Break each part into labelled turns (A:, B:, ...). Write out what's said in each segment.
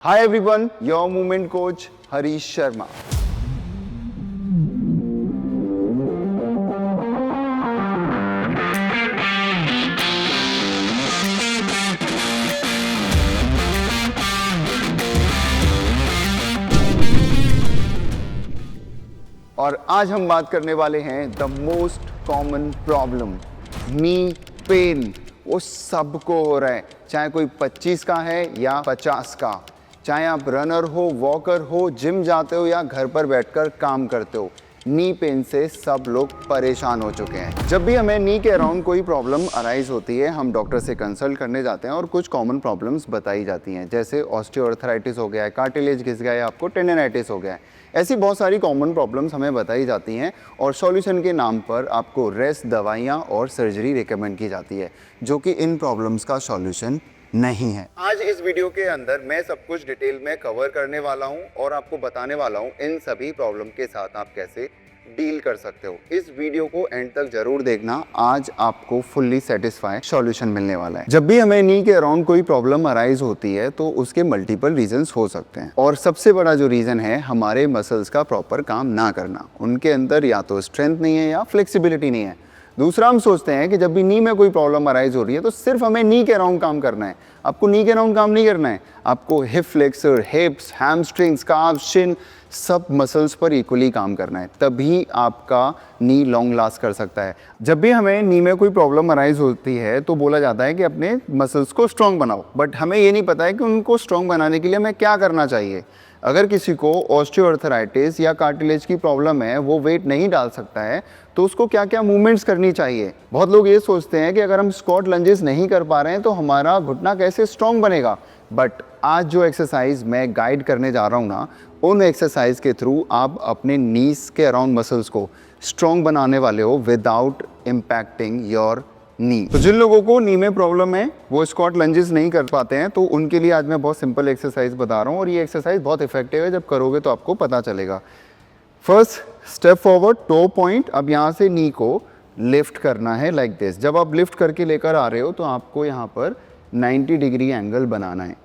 A: Hi everyone, your movement coach Harish Sharma. और आज हम बात करने वाले हैं the most common problem, knee pain. वो सबको हो रहा है, चाहे कोई 25 का है या 50 का, चाहे आप रनर हो, वॉकर हो, जिम जाते हो या घर पर बैठकर काम करते हो, नी पेन से सब लोग परेशान हो चुके हैं। जब भी हमें नी के अराउंड कोई प्रॉब्लम अराइज होती है, हम डॉक्टर से कंसल्ट करने जाते हैं और कुछ कॉमन प्रॉब्लम्स बताई जाती हैं, जैसे ऑस्टियोआर्थराइटिस हो गया है, कार्टिलेज घिस गया है, आपको टेंडिनाइटिस हो गया है। ऐसी बहुत सारी कॉमन प्रॉब्लम्स हमें बताई जाती हैं और सॉल्यूशन के नाम पर आपको रेस्ट, दवाइयाँ और सर्जरी रिकमेंड की जाती है, जो कि इन प्रॉब्लम्स का सॉल्यूशन नहीं है। आज इस वीडियो के अंदर मैं सब कुछ डिटेल में कवर करने वाला हूं और आपको बताने वाला हूं इन सभी प्रॉब्लम के साथ आप कैसे डील कर सकते हो। इस वीडियो को एंड तक जरूर देखना, आज आपको फुल्ली सेटिस्फाई सॉल्यूशन मिलने वाला है। जब भी हमें नी के अराउंड कोई प्रॉब्लम अराइज होती है तो उसके मल्टीपल रीजंस हो सकते हैं और सबसे बड़ा जो रीजन है हमारे मसल्स का प्रॉपर काम ना करना। उनके अंदर या तो स्ट्रेंथ नहीं है या फ्लेक्सिबिलिटी नहीं है। दूसरा, हम सोचते हैं कि जब भी नी में कोई प्रॉब्लम अराइज हो रही है तो सिर्फ हमें नी के अराउंड काम करना है। आपको नी के अराउंड काम नहीं करना है, आपको hip flexor, हिप्स, hamstrings, carbs, Shin, सब मसल्स पर इक्वली काम करना है, तभी आपका नी लॉन्ग लास्ट कर सकता है। जब भी हमें नी में कोई प्रॉब्लम अराइज होती है तो बोला जाता है कि अपने मसल्स को स्ट्रॉन्ग बनाओ, बट हमें ये नहीं पता है कि उनको स्ट्रॉन्ग बनाने के लिए हमें क्या करना चाहिए। अगर किसी को ऑस्टियोआर्थराइटिस या कार्टिलेज की प्रॉब्लम है, वो वेट नहीं डाल सकता है, तो उसको क्या क्या मूवमेंट्स करनी चाहिए। बहुत लोग ये सोचते हैं कि अगर हम स्क्वाट लंजेस नहीं कर पा रहे हैं तो हमारा घुटना कैसे स्ट्रॉन्ग बनेगा। बट आज जो एक्सरसाइज मैं गाइड करने जा रहा हूँ ना, उन एक्सरसाइज के थ्रू आप अपने नीज के अराउंड मसल्स को स्ट्रॉन्ग बनाने वाले हो विदाउट इम्पैक्टिंग योर नी। तो जिन लोगों को नी में प्रॉब्लम है, वो स्क्वाट लंजेस नहीं कर पाते हैं, तो उनके लिए आज मैं बहुत सिंपल एक्सरसाइज बता रहा हूँ और ये एक्सरसाइज बहुत इफेक्टिव है। जब करोगे तो आपको पता चलेगा। First step forward, toe point. अब यहाँ से नी को लिफ्ट करना है लाइक दिस। जब आप लिफ्ट करके लेकर आ रहे हो तो आपको यहाँ पर 90 डिग्री एंगल बनाना है।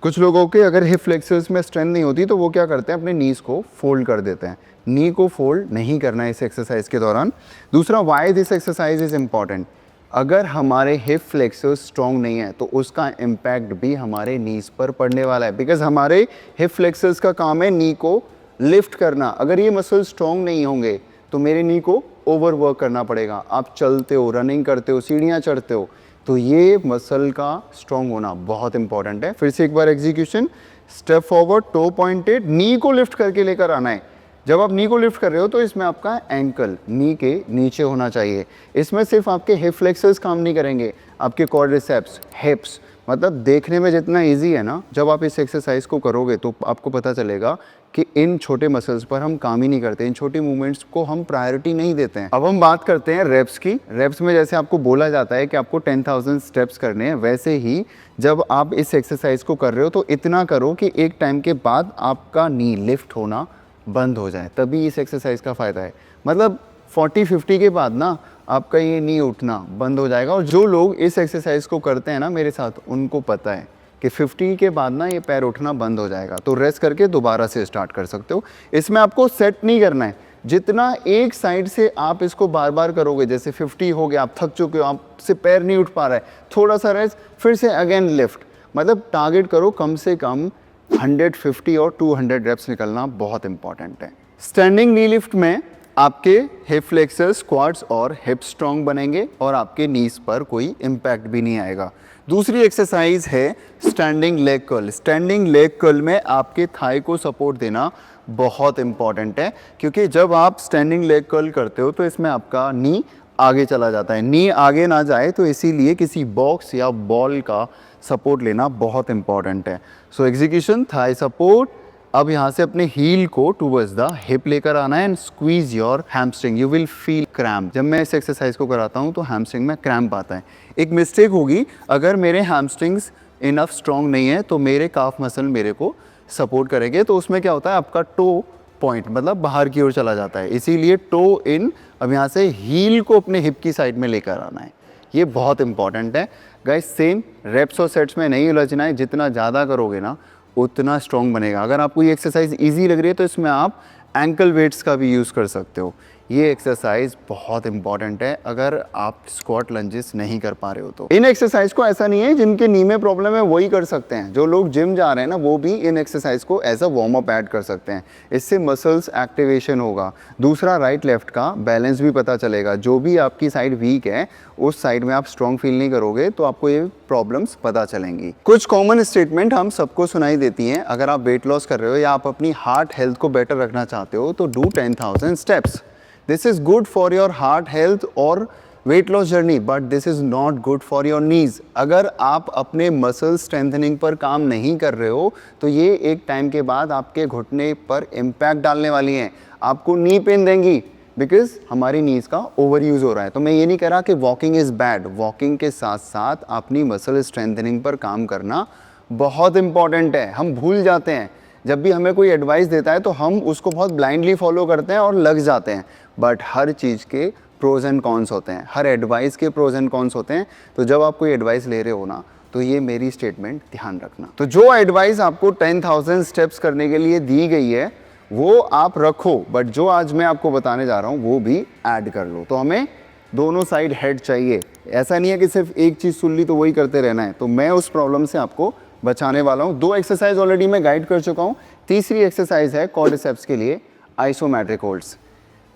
A: कुछ लोगों के अगर हिप फ्लेक्सर्स में स्ट्रेंथ नहीं होती तो वो क्या करते हैं, अपने नीज को फोल्ड कर देते हैं। नी को फोल्ड नहीं करना है इस एक्सरसाइज के दौरान। दूसरा, why this exercise is important. अगर हमारे हिप फ्लेक्सर्स स्ट्रॉन्ग नहीं है तो उसका इम्पैक्ट भी हमारे नीज पर पड़ने वाला है, बिकॉज हमारे हिप फ्लेक्सर्स का काम है नी को लिफ्ट करना। अगर ये मसल स्ट्रॉन्ग नहीं होंगे तो मेरे नी को ओवर वर्क करना पड़ेगा। आप चलते हो, रनिंग करते हो, सीढ़ियाँ चढ़ते हो, तो ये मसल का स्ट्रॉन्ग होना बहुत इंपॉर्टेंट है। फिर से एक बार execution, step forward, toe pointed, knee को लिफ्ट करके लेकर आना है। जब आप नी को लिफ्ट कर रहे हो तो इसमें आपका एंकल नी के नीचे होना चाहिए। इसमें सिर्फ आपके हिप फ्लेक्सर्स काम नहीं करेंगे, आपके क्वाड्रिसेप्स, हिप्स, मतलब देखने में जितना इजी है ना, जब आप इस एक्सरसाइज को करोगे तो आपको पता चलेगा कि इन छोटे मसल्स पर हम काम ही नहीं करते, इन छोटी मूवमेंट्स को हम प्रायोरिटी नहीं देते हैं। अब हम बात करते हैं रेप्स की। रेप्स में जैसे आपको बोला जाता है कि आपको 10,000 स्टेप्स करने हैं, वैसे ही जब आप इस एक्सरसाइज को कर रहे हो तो इतना करो कि एक टाइम के बाद आपका नी लिफ्ट होना बंद हो जाए, तभी इस एक्सरसाइज का फ़ायदा है। मतलब 40-50 के बाद ना आपका ये नी उठना बंद हो जाएगा। और जो लोग इस एक्सरसाइज को करते हैं ना मेरे साथ, उनको पता है कि 50 के बाद ना ये पैर उठना बंद हो जाएगा, तो रेस्ट करके दोबारा से स्टार्ट कर सकते हो। इसमें आपको सेट नहीं करना है, जितना एक साइड से आप इसको बार बार करोगे, जैसे 50 हो गया, आप थक चुके हो, आपसे पैर नहीं उठ पा रहा है, थोड़ा सा रेस्ट, फिर से अगेन लिफ्ट। मतलब टारगेट करो कम से कम 150 और 200 रेप्स निकलना बहुत इंपॉर्टेंट है। स्टैंडिंग नी लिफ्ट में आपके हिप फ्लेक्सर्स, क्वाड्स और हिप स्ट्रॉन्ग बनेंगे और आपके नीज पर कोई इम्पैक्ट भी नहीं आएगा। दूसरी एक्सरसाइज है standing leg curl. Standing leg curl में आपके थाई को सपोर्ट देना बहुत इंपॉर्टेंट है, क्योंकि जब आप स्टैंडिंग लेग कर्ल करते हो तो इसमें आपका नी आगे चला जाता है। नी आगे ना जाए तो इसीलिए किसी बॉक्स या बॉल का सपोर्ट लेना बहुत इंपॉर्टेंट है। So execution, Thai support. अब यहाँ से अपने हील को टूवर्ड्स द हिप लेकर आना है and squeeze your hamstring, you will feel cramp. जब मैं इस एक्सरसाइज को कराता हूँ तो हैमस्ट्रिंग में क्रैम्प आता है। एक मिस्टेक होगी, अगर मेरे हैमस्ट्रिंग्स इनफ स्ट्रॉन्ग नहीं है तो मेरे काफ मसल मेरे को सपोर्ट करेंगे, तो उसमें क्या होता है, आपका टो पॉइंट मतलब बाहर की ओर चला जाता है। इसीलिए टो इन। अब यहाँ से हील को अपने हिप की साइड में लेकर आना है, ये बहुत इंपॉर्टेंट है गाइस। सेम रेप्स और सेट्स में नहीं उलझना है, जितना ज़्यादा करोगे ना उतना स्ट्रॉन्ग बनेगा। अगर आपको ये एक्सरसाइज ईजी लग रही है तो इसमें आप एंकल वेट्स का भी यूज़ कर सकते हो। ये एक्सरसाइज बहुत इंपॉर्टेंट है अगर आप स्क्वाट लंजेस नहीं कर पा रहे हो तो। इन एक्सरसाइज को ऐसा नहीं है जिनके नी में प्रॉब्लम है वही कर सकते हैं, जो लोग जिम जा रहे हैं ना वो भी इन एक्सरसाइज को as a warm up add कर सकते हैं। इससे मसल्स एक्टिवेशन होगा। दूसरा, राइट लेफ्ट का बैलेंस भी पता चलेगा। जो भी आपकी साइड वीक है उस साइड में आप स्ट्रॉन्ग फील नहीं करोगे तो आपको ये प्रॉब्लम्स पता चलेंगी। कुछ कॉमन स्टेटमेंट हम सबको सुनाई देती हैं। अगर आप वेट लॉस कर रहे हो या आप अपनी हार्ट हेल्थ को बेटर रखना चाहते हो तो do 10,000 steps. This is good for your heart health और weight loss journey, but this is not good for your knees. अगर आप अपने मसल स्ट्रेंथनिंग पर काम नहीं कर रहे हो तो ये एक टाइम के बाद आपके घुटने पर इम्पैक्ट डालने वाली हैं, आपको नी पेन देंगी, बिकॉज हमारी नीज का ओवर यूज़ हो रहा है। तो मैं ये नहीं कह रहा कि वॉकिंग इज़ बैड, वॉकिंग के साथ साथ अपनी मसल स्ट्रेंथनिंग पर काम करना बहुत इंपॉर्टेंट है। हम भूल जाते हैं, जब भी हमें कोई एडवाइस देता है तो हम उसको बहुत ब्लाइंडली फॉलो करते हैं और लग जाते हैं, बट हर चीज़ के प्रोज एंड कॉन्स होते हैं, हर एडवाइस के प्रोज एंड कॉन्स होते हैं। तो जब आप कोई एडवाइस ले रहे हो ना तो ये मेरी स्टेटमेंट ध्यान रखना। तो जो एडवाइस आपको 10,000 स्टेप्स करने के लिए दी गई है वो आप रखो, बट जो आज मैं आपको बताने जा रहा हूँ वो भी ऐड कर लो। तो हमें दोनों साइड हेड चाहिए। ऐसा नहीं है कि सिर्फ एक चीज़ सुन ली तो वही करते रहना है। तो मैं उस प्रॉब्लम से आपको बचाने वाला हूँ। 2 एक्सरसाइज ऑलरेडी मैं गाइड कर चुका हूँ। तीसरी एक्सरसाइज है क्वाड्रिसेप्स के लिए आइसोमेट्रिक होल्ड्स।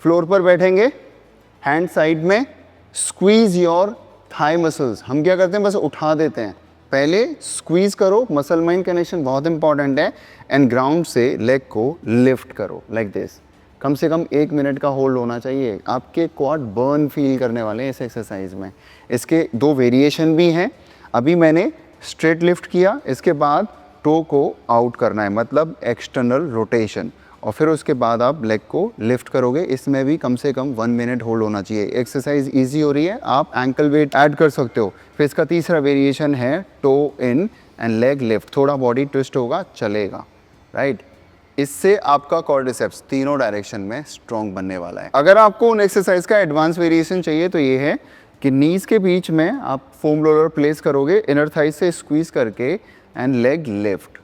A: फ्लोर पर बैठेंगे, हैंड साइड में, स्क्वीज योर थाई मसल्स। हम क्या करते हैं, बस उठा देते हैं। पहले स्क्वीज करो, मसल माइंड कनेक्शन बहुत इंपॉर्टेंट है, एंड ग्राउंड से लेग को लिफ्ट करो लाइक दिस। कम से कम 1 मिनट का होल्ड होना चाहिए। आपके क्वाड बर्न फील करने वाले हैं इस एक्सरसाइज में। इसके 2 वेरिएशन भी हैं। अभी मैंने स्ट्रेट लिफ्ट किया, इसके बाद टो को आउट करना है, मतलब एक्सटर्नल रोटेशन, और फिर उसके बाद आप लेग को लिफ्ट करोगे। इसमें भी कम से कम 1 मिनट होल्ड होना चाहिए। एक्सरसाइज इजी हो रही है, आप एंकल वेट ऐड कर सकते हो। फिर इसका तीसरा वेरिएशन है toe in and leg lift. थोड़ा बॉडी ट्विस्ट होगा, चलेगा, राइट। इससे आपका क्वाड्रिसेप्स तीनों डायरेक्शन में स्ट्रॉन्ग बनने वाला है। अगर आपको उन एक्सरसाइज का एडवांस वेरिएशन चाहिए तो ये है कि नीज के बीच में आप फोम रोलर प्लेस करोगे, इनर थाइज से स्क्वीज करके एंड लेग लिफ्ट।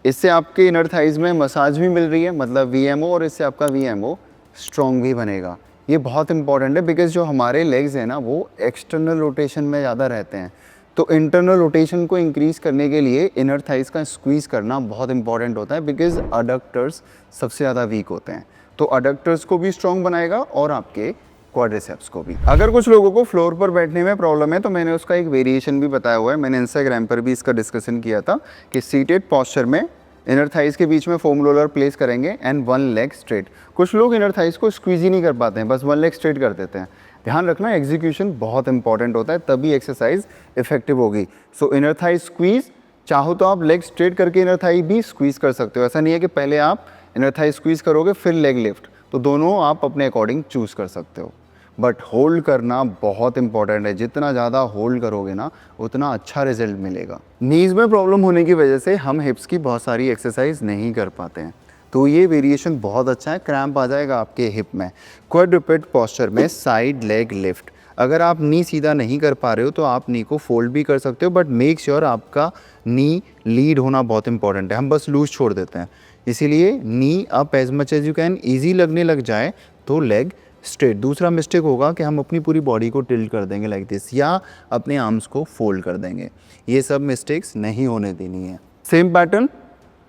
A: इससे आपके इनर थाइज में मसाज भी मिल रही है, मतलब वीएमओ, और इससे आपका वीएमओ स्ट्रॉन्ग भी बनेगा। ये बहुत इंपॉर्टेंट है बिकॉज जो हमारे लेग्स हैं ना वो एक्सटर्नल रोटेशन में ज़्यादा रहते हैं। तो इंटरनल रोटेशन को इंक्रीज़ करने के लिए इनर थाइज का स्क्वीज़ करना बहुत इंपॉर्टेंट होता है, बिकॉज अडक्टर्स सबसे ज़्यादा वीक होते हैं। तो अडक्टर्स को भी स्ट्रॉन्ग बनाएगा और आपके क्वाड्रिसेप्स को भी। अगर कुछ लोगों को फ्लोर पर बैठने में प्रॉब्लम है तो मैंने उसका एक वेरिएशन भी बताया हुआ है। मैंने इंस्टाग्राम पर भी इसका डिस्कशन किया था कि सीटेड पॉस्चर में इनर थाइज के बीच में फोम रोलर प्लेस करेंगे एंड 1 लेग स्ट्रेट। कुछ लोग इनर थाइज को स्क्वीज ही नहीं कर पाते हैं, बस 1 लेग स्ट्रेट कर देते हैं। ध्यान रखना, एग्जीक्यूशन बहुत इंपॉर्टेंट होता है, तभी एक्सरसाइज इफेक्टिव होगी। सो इनर थाई स्क्वीज, चाहो तो आप लेग स्ट्रेट करके इनर थाई भी स्क्वीज कर सकते हो। ऐसा नहीं है कि पहले आप इनर थाई स्क्वीज करोगे फिर लेग लिफ्ट, तो दोनों आप अपने अकॉर्डिंग चूज कर सकते हो। बट होल्ड करना बहुत इंपॉर्टेंट है। जितना ज़्यादा होल्ड करोगे ना उतना अच्छा रिजल्ट मिलेगा। नीज में प्रॉब्लम होने की वजह से हम हिप्स की बहुत सारी एक्सरसाइज नहीं कर पाते हैं, तो ये वेरिएशन बहुत अच्छा है। क्रैम्प आ जाएगा आपके हिप में। क्वाड्रुपेड पोस्चर में साइड लेग लिफ्ट। अगर आप नी सीधा नहीं कर पा रहे हो तो आप नी को फोल्ड भी कर सकते हो, बट मेक श्योर आपका नी लीड होना बहुत इंपॉर्टेंट है। हम बस लूज छोड़ देते हैं, इसीलिए knee up as much as you can. Easy लगने लग जाए तो लेग स्ट्रेट। दूसरा मिस्टेक होगा कि हम अपनी पूरी बॉडी को टिल्ट कर देंगे लाइक दिस, या अपने आर्म्स को फोल्ड कर देंगे। ये सब मिस्टेक्स नहीं होने देनी है। सेम पैटर्न,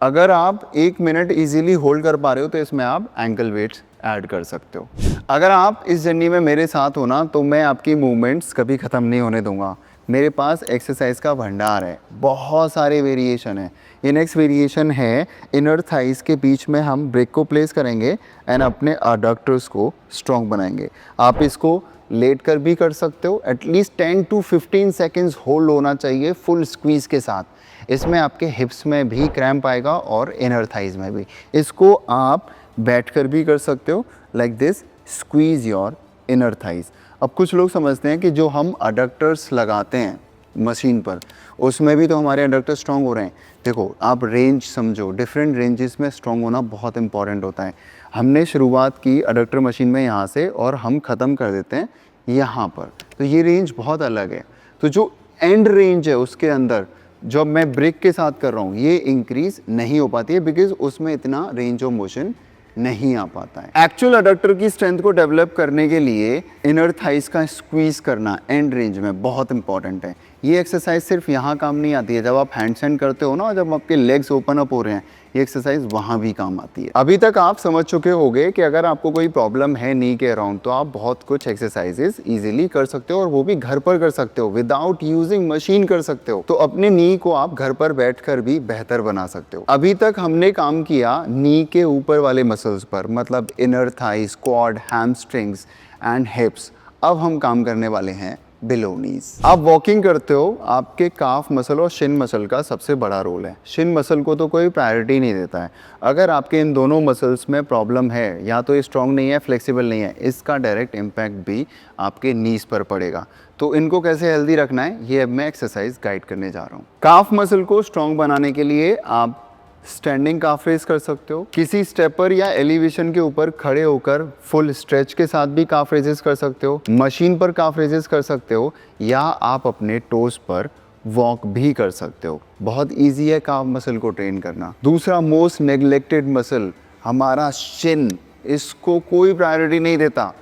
A: अगर आप 1 मिनट इजीली होल्ड कर पा रहे हो तो इसमें आप एंकल वेट्स ऐड कर सकते हो। अगर आप इस जर्नी में मेरे साथ हो ना तो मैं आपकी मूवमेंट्स कभी ख़त्म नहीं होने दूंगा। मेरे पास एक्सरसाइज का भंडार है, बहुत सारे वेरिएशन है। ये नेक्स्ट वेरिएशन है इनर थाइज के बीच में हम ब्रेक को प्लेस करेंगे एंड अपने अडक्टर्स को स्ट्रॉन्ग बनाएंगे। आप इसको लेट कर भी कर सकते हो। एटलीस्ट 10 to 15 सेकेंड्स होल्ड होना चाहिए फुल स्क्वीज़ के साथ। इसमें आपके हिप्स में भी क्रैम्प आएगा और इनर थाइज में भी। इसको आप बैठकर भी कर सकते हो like this, squeeze your inner thighs. अब कुछ लोग समझते हैं कि जो हम अडक्टर्स लगाते हैं मशीन पर उसमें भी तो हमारे अडक्टर स्ट्रॉन्ग हो रहे हैं। देखो, आप रेंज समझो, डिफरेंट रेंजेस में स्ट्रॉन्ग होना बहुत इंपॉर्टेंट होता है। हमने शुरुआत की अडक्टर मशीन में यहाँ से और हम ख़त्म कर देते हैं यहाँ पर, तो ये रेंज बहुत अलग है। तो जो एंड रेंज है उसके अंदर जब मैं ब्रेक के साथ कर रहा हूँ ये इंक्रीज नहीं हो पाती है, बिकॉज उसमें इतना रेंज ऑफ मोशन नहीं आ पाता है। एक्चुअल अडक्टर की स्ट्रेंथ को डेवलप करने के लिए इनर थाइस का स्क्वीज करना एंड रेंज में बहुत इंपॉर्टेंट है। ये एक्सरसाइज सिर्फ यहाँ काम नहीं आती है, जब आप हैंडस्टैंड करते हो ना, जब आपके लेग्स ओपन अप हो रहे हैं, ये एक्सरसाइज वहाँ भी काम आती है। अभी तक आप समझ चुके होंगे कि अगर आपको कोई प्रॉब्लम है नी के अराउंड तो आप बहुत कुछ एक्सरसाइजेस इजीली कर सकते हो, और वो भी घर पर कर सकते हो, विदाउट यूजिंग मशीन कर सकते हो। तो अपने नी को आप घर पर बैठकर भी बेहतर बना सकते हो। अभी तक हमने काम किया नी के ऊपर वाले मसल्स पर, मतलब inner thigh, quad, hamstrings and hips. अब हम काम करने वाले हैं बिलो नीज। आप वॉकिंग करते हो, आपके काफ मसल और शिन मसल का सबसे बड़ा रोल है। शिन मसल को तो कोई प्रायोरिटी नहीं देता है। अगर आपके इन दोनों मसल्स में प्रॉब्लम है, या तो ये स्ट्रॉन्ग नहीं है, फ्लेक्सिबल नहीं है, इसका डायरेक्ट इम्पैक्ट भी आपके नीज पर पड़ेगा। तो इनको कैसे हेल्दी रखना है, ये अब मैं एक्सरसाइज गाइड करने जा रहा हूँ। काफ मसल को स्ट्रॉन्ग बनाने के लिए आप स्टैंडिंग काफ रेज कर सकते हो, किसी स्टेपर या एलिवेशन के ऊपर खड़े होकर फुल स्ट्रेच के साथ भी काफ रेजेस कर सकते हो, मशीन पर काफ रेजेस कर सकते हो, या आप अपने टोस पर वॉक भी कर सकते हो। बहुत इजी है काफ मसल को ट्रेन करना। दूसरा मोस्ट नेग्लेक्टेड मसल हमारा शिन, इसको कोई प्रायोरिटी नहीं देता।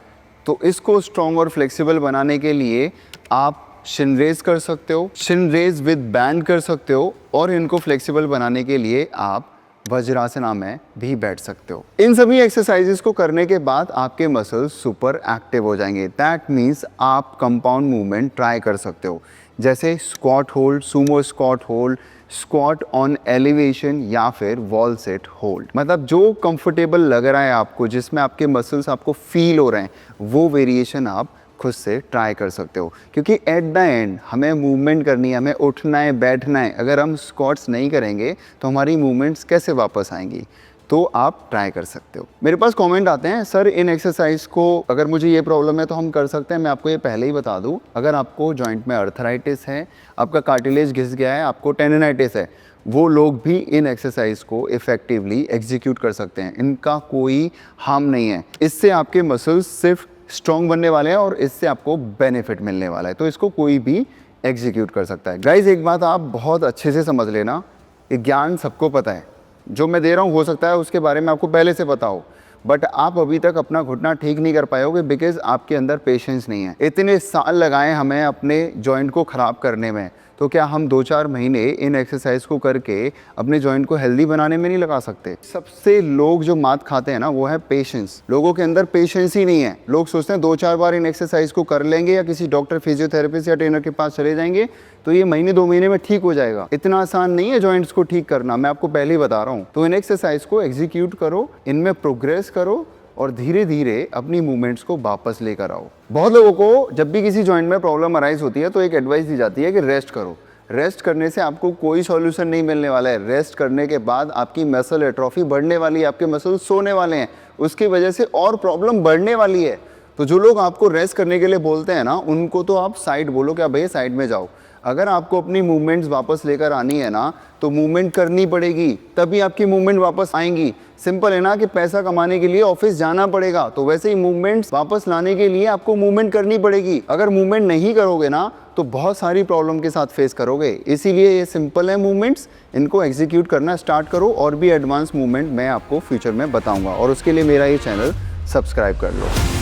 A: तो इसको स्ट्रॉन्ग और फ्लेक्सिबल बनाने के लिए आप शिन रेज कर सकते हो, शिन रेज विद बैंड कर सकते हो, और इनको फ्लेक्सिबल बनाने के लिए आप वज्रासना में भी बैठ सकते हो। इन सभी एक्सरसाइजेस को करने के बाद आपके मसल्स सुपर एक्टिव हो जाएंगे। दैट मीन्स आप कंपाउंड मूवमेंट ट्राई कर सकते हो, जैसे squat hold, Sumo squat hold, squat on elevation, या फिर वॉल सेट होल्ड। मतलब जो कंफर्टेबल लग रहा है आपको, जिसमें आपके मसल्स आपको फील हो रहे हैं, वो वेरिएशन आप खुद से ट्राई कर सकते हो। क्योंकि एट द एंड हमें मूवमेंट करनी है, हमें उठना है, बैठना है। अगर हम स्क्वाट्स नहीं करेंगे तो हमारी मूवमेंट्स कैसे वापस आएंगी? तो आप ट्राई कर सकते हो। मेरे पास कमेंट आते हैं, सर इन एक्सरसाइज को अगर मुझे ये प्रॉब्लम है तो हम कर सकते हैं। मैं आपको ये पहले ही बता दूं, अगर आपको जॉइंट में अर्थराइटिस है, आपका कार्टिलेज घिस गया है, आपको टेंडिनाइटिस है, वो लोग भी इन एक्सरसाइज को इफेक्टिवली एग्जीक्यूट कर सकते हैं। इनका कोई हार्म नहीं है। इससे आपके मसल्स सिर्फ स्ट्रॉन्ग बनने वाले हैं और इससे आपको बेनिफिट मिलने वाला है। तो इसको कोई भी एग्जीक्यूट कर सकता है। गाइज एक बात आप बहुत अच्छे से समझ लेना, ये ज्ञान सबको पता है। जो मैं दे रहा हूँ हो सकता है उसके बारे में आपको पहले से पता हो, बट आप अभी तक अपना घुटना ठीक नहीं कर पाए होगे बिकॉज आपके अंदर पेशेंस नहीं है। इतने साल लगाए हमें अपने जॉइंट को ख़राब करने में, तो क्या हम 2-4 महीने इन एक्सरसाइज को करके अपने जॉइंट को हेल्दी बनाने में नहीं लगा सकते? सबसे लोग जो मात खाते हैं ना, वो है पेशेंस। लोगों के अंदर पेशेंस ही नहीं है। लोग सोचते हैं 2-4 बार इन एक्सरसाइज को कर लेंगे या किसी डॉक्टर, फिजियोथेरेपिस्ट या ट्रेनर के पास चले जाएंगे तो ये महीने 2 महीने में ठीक हो जाएगा। इतना आसान नहीं है जॉइंट्स को ठीक करना, मैं आपको पहले ही बता रहा हूँ। तो इन एक्सरसाइज को एग्जीक्यूट करो, इनमें प्रोग्रेस करो, और धीरे धीरे अपनी मूवमेंट्स को वापस लेकर आओ। बहुत लोगों को जब भी किसी जॉइंट में प्रॉब्लम अराइज होती है तो एक एडवाइस दी जाती है कि रेस्ट करो। रेस्ट करने से आपको कोई सॉल्यूशन नहीं मिलने वाला है। रेस्ट करने के बाद आपकी मसल एट्रोफी बढ़ने वाली है, आपके मसल सोने वाले हैं, उसकी वजह से और प्रॉब्लम बढ़ने वाली है। तो जो लोग आपको रेस्ट करने के लिए बोलते हैं ना, उनको तो आप साइड बोलो, क्या भैया साइड में जाओ। अगर आपको अपनी मूवमेंट्स वापस लेकर आनी है ना, तो मूवमेंट करनी पड़ेगी, तभी आपकी मूवमेंट वापस आएंगी। सिंपल है ना कि पैसा कमाने के लिए ऑफिस जाना पड़ेगा, तो वैसे ही मूवमेंट्स वापस लाने के लिए आपको मूवमेंट करनी पड़ेगी। अगर मूवमेंट नहीं करोगे ना तो बहुत सारी प्रॉब्लम के साथ फेस करोगे। इसीलिए ये सिंपल है मूवमेंट्स, इनको एग्जीक्यूट करना स्टार्ट करो। और भी एडवांस मूवमेंट मैं आपको फ्यूचर में बताऊंगा, और उसके लिए मेरा ये चैनल सब्सक्राइब कर लो।